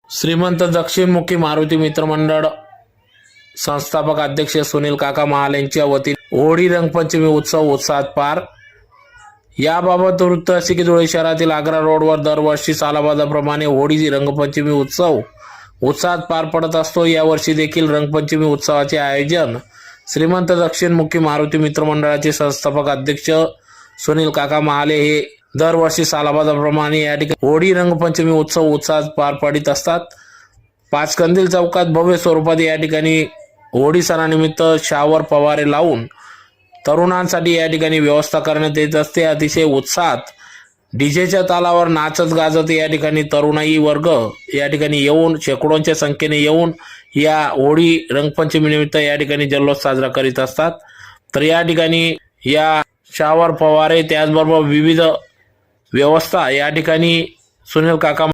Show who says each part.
Speaker 1: श्रीमंत दक्षिणमुखी मारुती मित्रमंडळ संस्थापक अध्यक्ष सुनील काका महाल यांच्या वतीने होळी रंगपंचमी उत्सव उत्साहात पार। याबाबत वृत्त असे की धुळे शहरातील आग्रा रोडवर दरवर्षी सालाबादाप्रमाणे होळी रंगपंचमी उत्सव उत्साहात पार पडत असतो। यावर्षी देखील रंगपंचमी उत्सवाचे आयोजन श्रीमंत दक्षिणमुखी मारुती मित्रमंडळाचे संस्थापक अध्यक्ष सुनील काका महाले हे दरवर्षी सालाबादाप्रमाणे या ठिकाणी होळी रंगपंचमी उत्सव उत्साहात पार पडित असतात। पाचकंदील चौकात भव्य स्वरूपात या ठिकाणी होळी सणानिमित्त शावर फवारे लावून तरुणांसाठी या ठिकाणी व्यवस्था करण्यात येत असते। अतिशय उत्साहात डीजेच्या तालावर नाचत गाजत या ठिकाणी तरुणाई वर्ग या ठिकाणी येऊन शेकडोंच्या संख्येने येऊन या होळी रंगपंचमी निमित्त या ठिकाणी जल्लोष साजरा करीत असतात। तर या ठिकाणी या शावर फवारे त्याचबरोबर विविध व्यवस्था या ठिकाणी सुनील काका